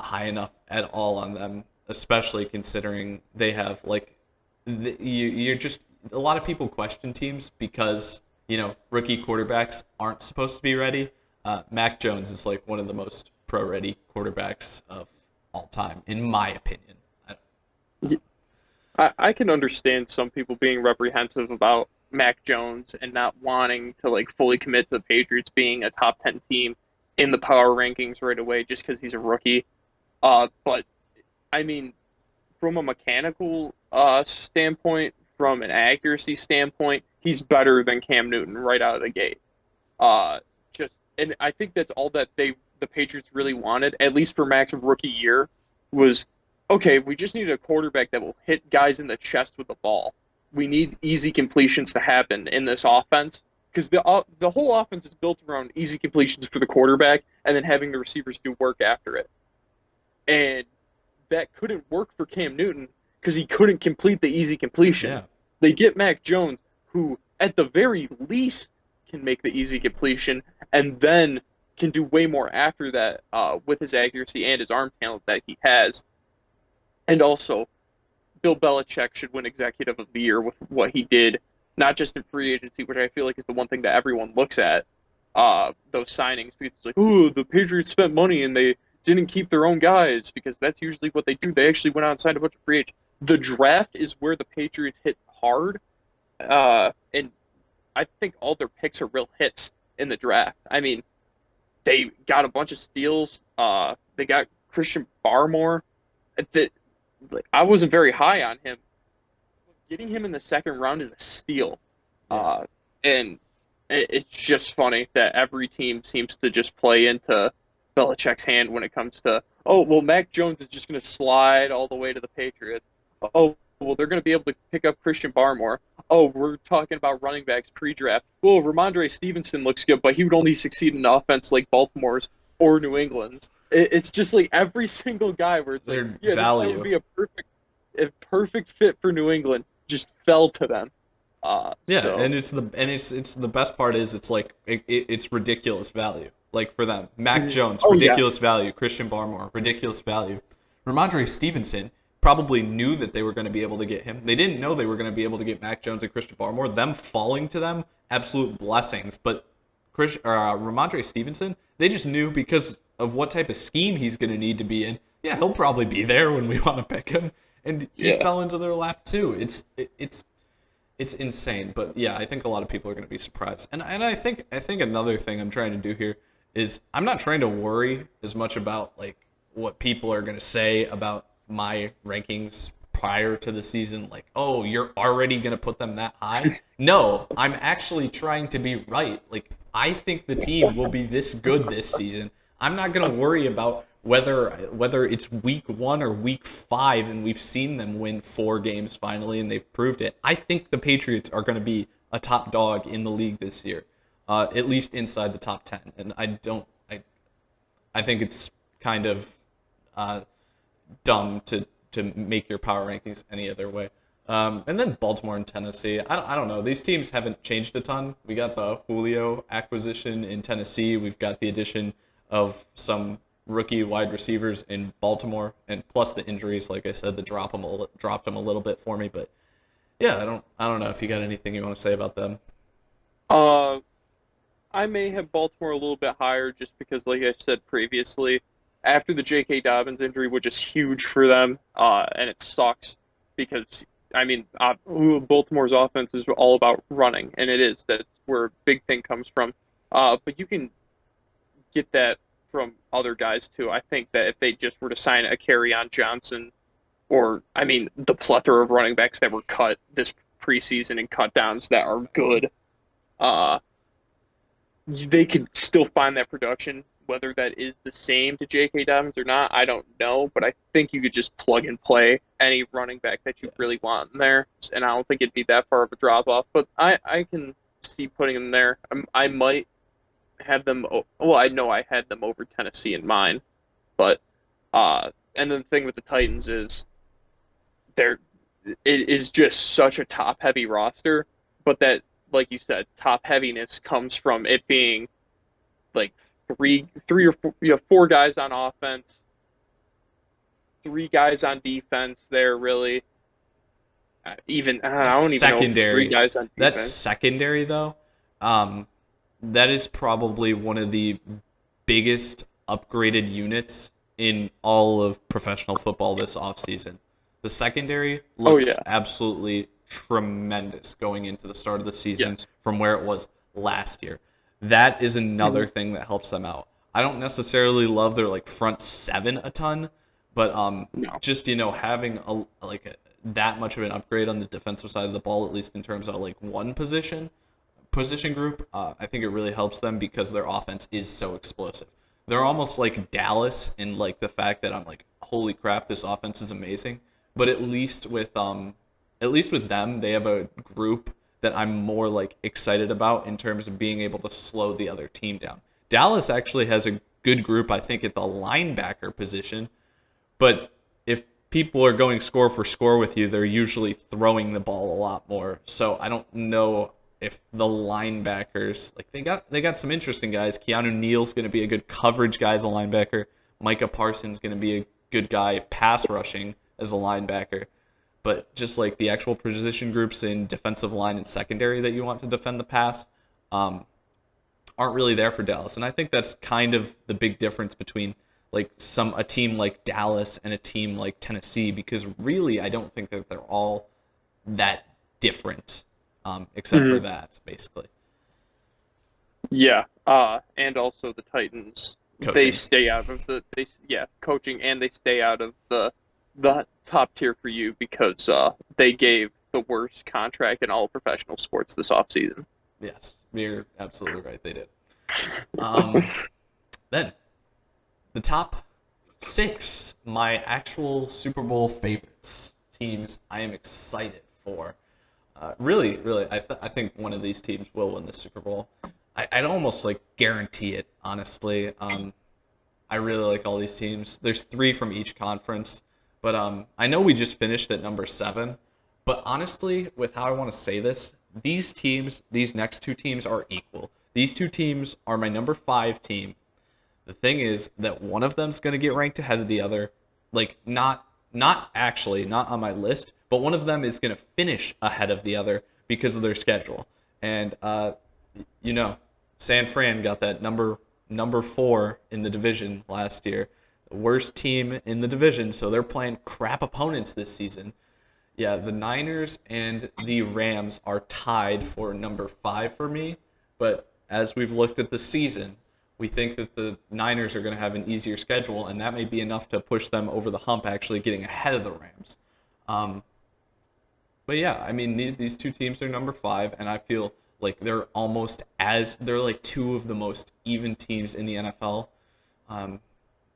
high enough at all on them, especially considering they have like you're just a lot of people question teams because rookie quarterbacks aren't supposed to be ready. Mac Jones is like one of the most pro-ready quarterbacks of all time, in my opinion. I can understand some people being reprehensive about Mac Jones and not wanting to like fully commit to the Patriots being a top 10 team in the power rankings right away just because he's a rookie. But I mean, from a mechanical standpoint, from an accuracy standpoint, he's better than Cam Newton right out of the gate. And I think that's all that the Patriots really wanted, at least for Mac's rookie year, was, okay, we just need a quarterback that will hit guys in the chest with the ball. We need easy completions to happen in this offense, because the whole offense is built around easy completions for the quarterback and then having the receivers do work after it. And that couldn't work for Cam Newton because he couldn't complete the easy completion. Yeah. They get Mac Jones, who at the very least can make the easy completion and then can do way more after that with his accuracy and his arm talent that he has. And also, Bill Belichick should win Executive of the Year with what he did, not just in free agency, which I feel like is the one thing that everyone looks at, those signings, because it's like, oh, the Patriots spent money and they didn't keep their own guys, because that's usually what they do. They actually went out and signed a bunch of free agents. The draft is where the Patriots hit hard, and I think all their picks are real hits in the draft. I mean, they got a bunch of steals. They got Christian Barmore. I wasn't very high on him. Getting him in the second round is a steal. And it's just funny that every team seems to just play into Belichick's hand when it comes to, oh, well, Mac Jones is just going to slide all the way to the Patriots. Oh, well, they're going to be able to pick up Christian Barmore. Oh, we're talking about running backs pre-draft. Well, Ramondre Stevenson looks good, but he would only succeed in an offense like Baltimore's or New England's. It's just like every single guy where it's Their like, yeah, value this would be a perfect fit for New England, just fell to them. So. And it's the best part is it's like it's ridiculous value. Like for them, Mac Jones, ridiculous value. Christian Barmore, ridiculous value. Ramondre Stevenson, probably knew that they were going to be able to get him. They didn't know they were going to be able to get Mac Jones and Christian Barmore. Them falling to them, absolute blessings. But Ramondre Stevenson, they just knew because of what type of scheme he's going to need to be in. Yeah, he'll probably be there when we want to pick him, and he fell into their lap too. It's insane. But yeah, I think a lot of people are going to be surprised. And I think another thing I'm trying to do here is I'm not trying to worry as much about like what people are going to say about my rankings prior to the season, like, oh, you're already going to put them that high. No, I'm actually trying to be right. Like, I think the team will be this good this season. I'm not going to worry about whether it's week 1 or week 5 and we've seen them win 4 games finally and they've proved it. I think the Patriots are going to be a top dog in the league this year, at least inside the top 10. And I think it's kind of dumb to make your power rankings any other way. And then Baltimore and Tennessee. I don't know. These teams haven't changed a ton. We got the Julio acquisition in Tennessee. We've got the addition of some rookie wide receivers in Baltimore, and plus the injuries, like I said, that dropped them a little bit for me. But yeah, I don't know if you got anything you want to say about them. I may have Baltimore a little bit higher just because, like I said previously, after the J.K. Dobbins injury, which is huge for them, and it sucks because, I mean, Baltimore's offense is all about running, and it is. That's where a big thing comes from. But you can get that from other guys, too. I think that if they just were to sign a Kerryon Johnson or, I mean, the plethora of running backs that were cut this preseason and cut downs that are good, they could still find that production. Whether that is the same to J.K. Dobbins or not, I don't know. But I think you could just plug and play any running back that you really want in there. And I don't think it'd be that far of a drop-off. But I can see putting them there. I might have them – well, I know I had them over Tennessee in mine. But and then the thing with the Titans is it is just such a top-heavy roster. But that, like you said, top-heaviness comes from it being like – three or four, you have 4 guys on offense, 3 guys on defense there, really. I don't even know if 3 guys on defense. That's secondary, though. That is probably one of the biggest upgraded units in all of professional football this offseason. The secondary looks absolutely tremendous going into the start of the season from where it was last year. That is another thing that helps them out. I don't necessarily love their like front 7 a ton, but just having that much of an upgrade on the defensive side of the ball, at least in terms of like one position group, I think it really helps them because their offense is so explosive. They're almost like Dallas in like the fact that I'm like, holy crap, this offense is amazing. But at least with them, they have a group that I'm more like excited about in terms of being able to slow the other team down. Dallas actually has a good group, I think, at the linebacker position, but if people are going score for score with you, they're usually throwing the ball a lot more. So I don't know if the linebackers, like they got some interesting guys. Keanu Neal's going to be a good coverage guy as a linebacker. Micah Parsons going to be a good guy pass rushing as a linebacker. But just like the actual position groups in defensive line and secondary that you want to defend the pass aren't really there for Dallas. And I think that's kind of the big difference between like a team like Dallas and a team like Tennessee, because really I don't think that they're all that different except for that, basically. Yeah, and also the Titans, coaching. They stay out of coaching, and they stay out of the top tier for you because they gave the worst contract in all professional sports this offseason. Yes, you're absolutely right. They did. Then, the top 6, my actual Super Bowl favorites, teams I am excited for. Really, I think one of these teams will win the Super Bowl. I'd almost like guarantee it, honestly. I really like all these teams. There's 3 from each conference. But I know we just finished at number 7, but honestly, with how I want to say this, these next 2 teams are equal. These 2 teams are my number 5 team. The thing is that one of them's going to get ranked ahead of the other. Like, not not on my list, but one of them is going to finish ahead of the other because of their schedule. And you know, San Fran got that number 4 in the division last year, the worst team in the division, so they're playing crap opponents this season. Yeah, the Niners and the Rams are tied for number 5 for me, but as we've looked at the season, we think that the Niners are going to have an easier schedule, and that may be enough to push them over the hump, actually getting ahead of the Rams. But yeah, I mean, these two teams are number 5, and I feel like they're like two of the most even teams in the NFL.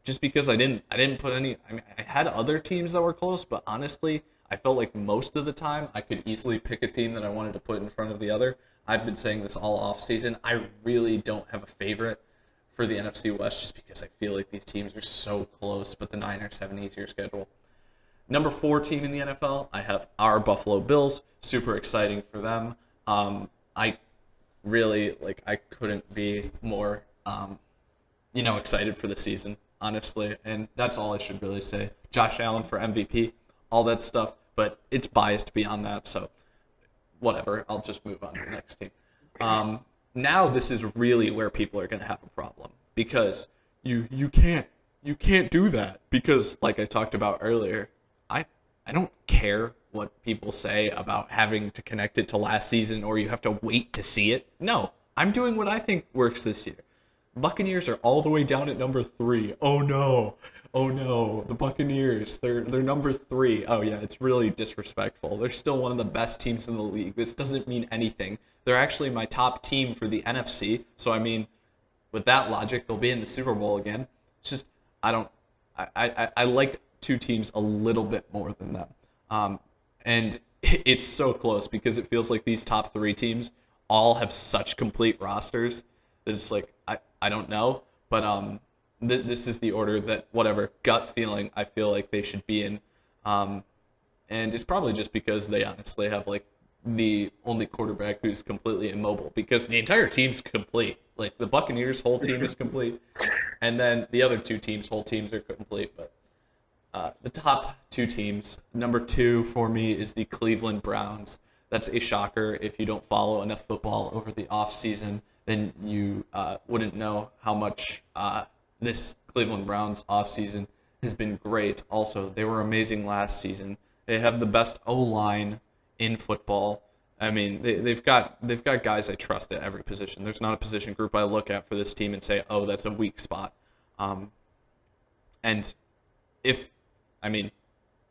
Just because I didn't put any. I mean, I had other teams that were close, but honestly, I felt like most of the time I could easily pick a team that I wanted to put in front of the other. I've been saying this all off season. I really don't have a favorite for the NFC West just because I feel like these teams are so close, but the Niners have an easier schedule. Number 4 team in the NFL, I have our Buffalo Bills. Super exciting for them. I really, I couldn't be more, excited for the season, honestly. And that's all I should really say. Josh Allen for MVP, all that stuff, but it's biased beyond that, so whatever. I'll just move on to the next team. Now this is really where people are going to have a problem because you can't do that because, like I talked about earlier, I don't care what people say about having to connect it to last season or you have to wait to see it. No, I'm doing what I think works this year. Buccaneers are all the way down at number 3. Oh no, the Buccaneers, they're number 3. Oh yeah, it's really disrespectful. They're still one of the best teams in the league. This doesn't mean anything. They're actually my top team for the NFC. So I mean, with that logic, they'll be in the Super Bowl again. It's just I like two teams a little bit more than them. And it's so close because it feels like these top 3 teams all have such complete rosters that it's like I don't know, but this is the order that whatever gut feeling I feel like they should be in, and it's probably just because they honestly have like the only quarterback who's completely immobile because the entire team's complete. Like the Buccaneers' whole team is complete, and then the other 2 teams' whole teams are complete, but. The top 2 teams, number 2 for me is the Cleveland Browns. That's a shocker. If you don't follow enough football over the offseason, then you wouldn't know how much this Cleveland Browns offseason has been great. Also, they were amazing last season. They have the best O-line in football. I mean, they've got guys I trust at every position. There's not a position group I look at for this team and say, oh, that's a weak spot. And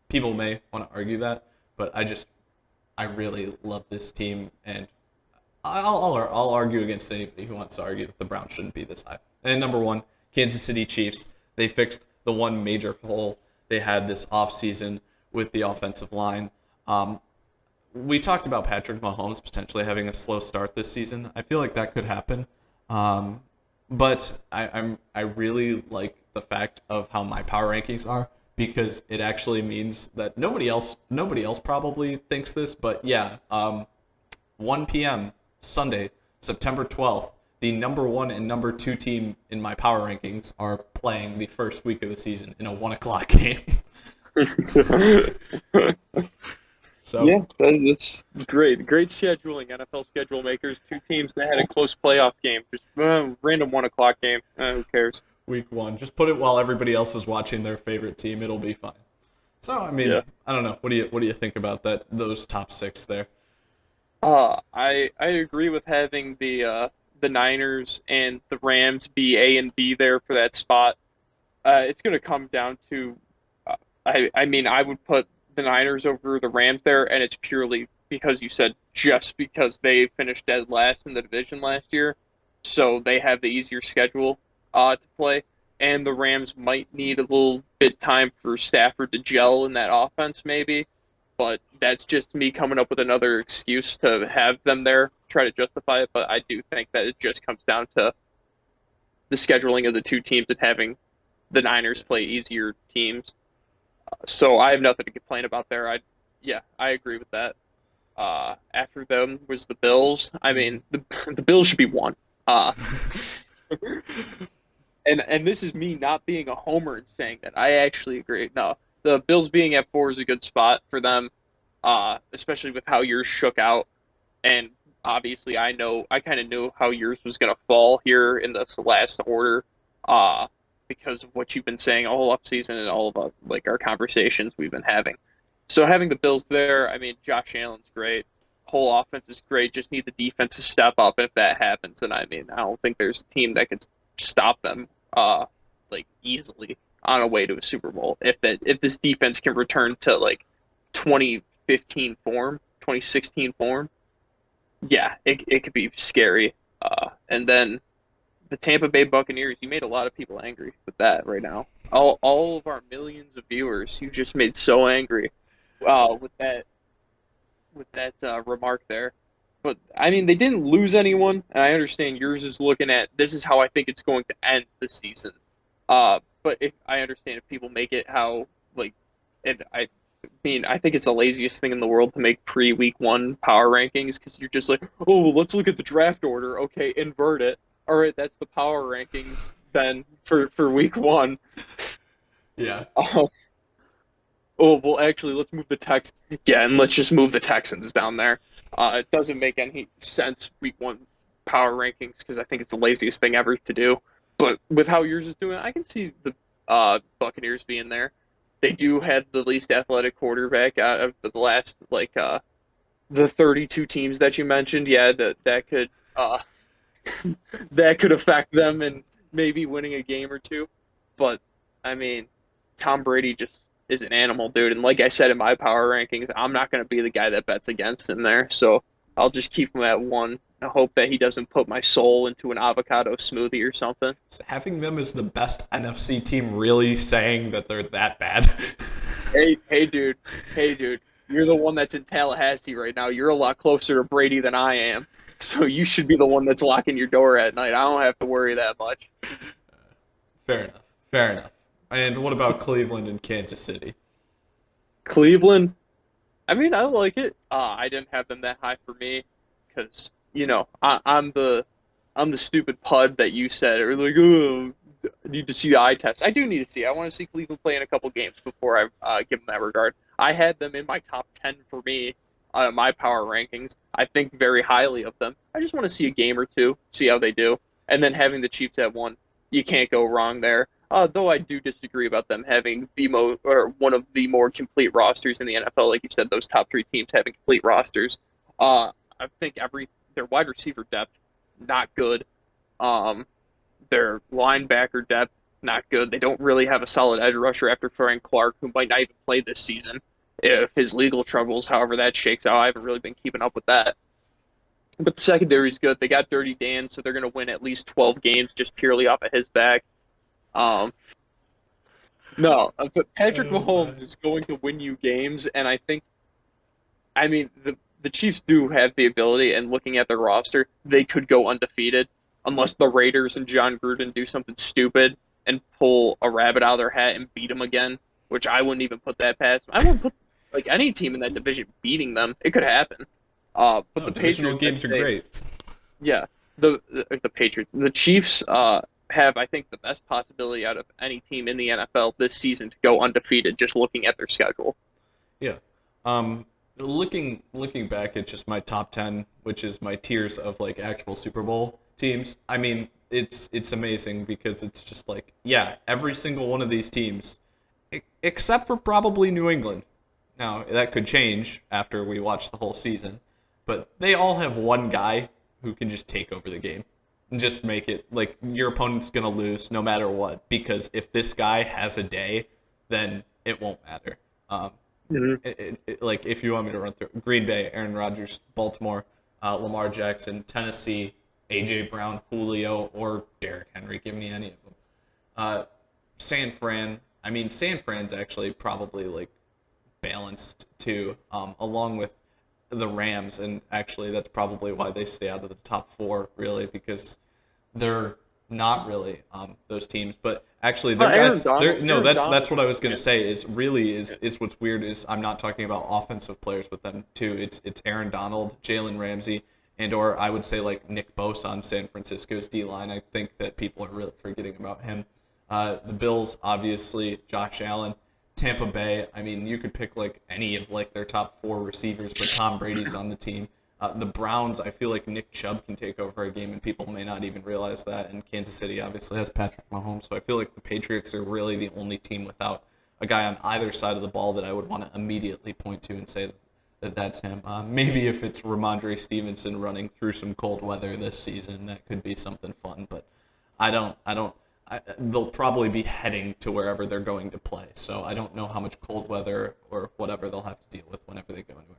people may want to argue that, but I really love this team, and I'll argue against anybody who wants to argue that the Browns shouldn't be this high. And number 1, Kansas City Chiefs. They fixed the one major hole they had this offseason with the offensive line. We talked about Patrick Mahomes potentially having a slow start this season. I feel like that could happen. But I really like the fact of how my power rankings are, because it actually means that nobody else probably thinks this, but yeah, 1 p.m. Sunday, September 12th, the number 1 and number 2 team in my power rankings are playing the first week of the season in a 1 o'clock game. So yeah, that's great. Great scheduling, NFL schedule makers. 2 teams that had a close playoff game. Just random 1 o'clock game. Who cares? Week 1. Just put it while everybody else is watching their favorite team. It'll be fine. So, I mean, yeah. I don't know. What do you think about that? Those top 6 there? I agree with having the Niners and the Rams be A and B there for that spot. It's going to come down to, I would put the Niners over the Rams there, and it's purely because you said just because they finished dead last in the division last year, so they have the easier schedule to play, and the Rams might need a little bit time for Stafford to gel in that offense maybe, but that's just me coming up with another excuse to have them there, try to justify it, but I do think that it just comes down to the scheduling of the 2 teams and having the Niners play easier teams. So I have nothing to complain about there. I agree with that. After them was the Bills. I mean, the Bills should be 1. And this is me not being a homer and saying that. I actually agree. No, the Bills being at 4 is a good spot for them, especially with how yours shook out. And obviously, I kind of knew how yours was going to fall here in this last order, uh, because of what you've been saying all offseason and all of like our conversations we've been having. So having the Bills there, I mean, Josh Allen's great. Whole offense is great. Just need the defense to step up if that happens. And I mean, I don't think there's a team that could stop them, like easily on a way to a Super Bowl if this defense can return to like 2015 form, 2016 form. Yeah, it could be scary. And then the Tampa Bay Buccaneers, you made a lot of people angry with that right now. All of our millions of viewers, you just made so angry with that remark there. But I mean, they didn't lose anyone, and I understand yours is looking at this is how I think it's going to end this season. But if I understand if people make it how like, and I mean, I think it's the laziest thing in the world to make pre-week one power rankings because you're just like, oh, let's look at the draft order. Okay, invert it. All right, that's the power rankings then for week one. Yeah. Oh, well, actually, let's move the Texans. Yeah, and let's just move the Texans down there. It doesn't make any sense week one power rankings because I think it's the laziest thing ever to do. But with how yours is doing, I can see the Buccaneers being there. They do have the least athletic quarterback out of the last the 32 teams that you mentioned. Yeah, that could that could affect them and maybe winning a game or two. But I mean, Tom Brady just is an animal, dude. And like I said in my power rankings, I'm not going to be the guy that bets against him there. So I'll just keep him at one. I hope that he doesn't put my soul into an avocado smoothie or something. Having them as the best NFC team really saying that they're that bad. Hey, dude. Hey, dude. You're the one that's in Tallahassee right now. You're a lot closer to Brady than I am. So you should be the one that's locking your door at night. I don't have to worry that much. Fair enough. Fair enough. And what about Cleveland and Kansas City? Cleveland, I mean, I like it. I didn't have them that high for me because I'm the stupid pud that you said, or like, oh, I need to see the eye test. I do need to see. I want to see Cleveland play in a couple games before I give them that regard. I had them in my top 10 for me, my power rankings. I think very highly of them. I just want to see a game or two, see how they do, and then having the Chiefs at one, you can't go wrong there. Though I do disagree about them having one of the more complete rosters in the NFL, like you said, those top three teams having complete rosters. I think their wide receiver depth not good. Their linebacker depth not good. They don't really have a solid edge rusher after Frank Clark, who might not even play this season if his legal troubles, however that shakes out. I haven't really been keeping up with that. But the secondary is good. They got Dirty Dan, so they're going to win at least 12 games just purely off of his back. No, but Patrick Mahomes is going to win you games, and I mean, the Chiefs do have the ability, and looking at their roster, they could go undefeated unless the Raiders and John Gruden do something stupid and pull a rabbit out of their hat and beat them again, which I wouldn't even put that past. I wouldn't put like any team in that division beating them. It could happen. But the divisional Patriots games are great. Yeah, the Patriots, the Chiefs have I think the best possibility out of any team in the NFL this season to go undefeated. Just looking at their schedule. Yeah. Looking back at just my top 10, which is my tiers of like actual Super Bowl teams. I mean, it's amazing because it's just like, yeah, every single one of these teams, except for probably New England. Now, that could change after we watch the whole season, but they all have one guy who can just take over the game and just make it like your opponent's going to lose no matter what, because if this guy has a day, then it won't matter. Like if you want me to run through Green Bay, Aaron Rodgers, Baltimore, Lamar Jackson, Tennessee, A.J. Brown, Julio, or Derrick Henry, give me any of them. San Fran's actually probably like balanced too, along with the Rams, and actually that's probably why they stay out of the top four, really, because they're not really those teams. But actually, they're guys. That's what I was gonna say. Is what's weird is I'm not talking about offensive players with them too. It's Aaron Donald, Jalen Ramsey, and or I would say like Nick Bosa on San Francisco's D line. I think that people are really forgetting about him. The Bills, obviously, Josh Allen. Tampa Bay, I mean, you could pick like any of like their top 4 receivers, but Tom Brady's on the team. The Browns, I feel like Nick Chubb can take over a game, and people may not even realize that. And Kansas City obviously has Patrick Mahomes, so I feel like the Patriots are really the only team without a guy on either side of the ball that I would want to immediately point to and say that that's him. Maybe if it's Ramondre Stevenson running through some cold weather this season, that could be something fun. But I don't. They'll probably be heading to wherever they're going to play. So I don't know how much cold weather or whatever they'll have to deal with whenever they go anywhere.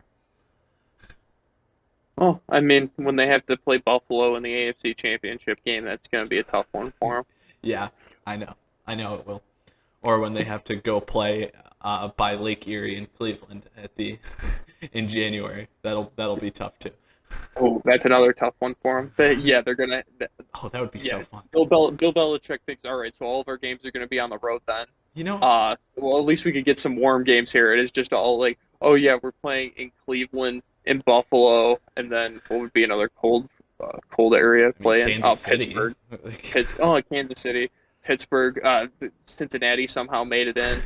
Well, I mean, when they have to play Buffalo in the AFC Championship game, that's going to be a tough one for them. Yeah, I know. I know it will. Or when they have to go play by Lake Erie in Cleveland in January, that'll be tough too. Oh, that's another tough one for them. But yeah, they're gonna. Oh, that would be so fun. Bill Belichick thinks, all right, so all of our games are gonna be on the road then. Well, at least we could get some warm games here. It is just all like, oh yeah, we're playing in Cleveland, in Buffalo, and then what would be another cold area playing? Kansas City. Pittsburgh. Kansas City, Pittsburgh, Cincinnati somehow made it in.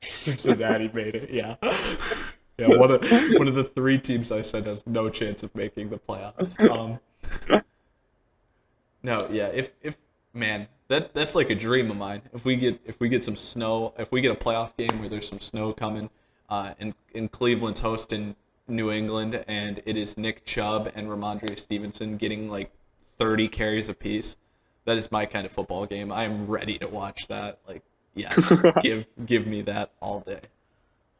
Cincinnati made it, yeah. Yeah, one of the 3 teams I said has no chance of making the playoffs. No, yeah, if man, that's like a dream of mine. If we get some snow, if we get a playoff game where there's some snow coming, and Cleveland's hosting New England, and it is Nick Chubb and Ramondre Stevenson getting like 30 carries apiece, that is my kind of football game. I am ready to watch that. Like, yes, give me that all day.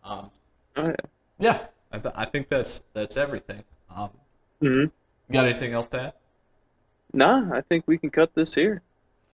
Oh yeah. Yeah, I think that's everything. Mm-hmm. Got anything else to add? Nah, I think we can cut this here.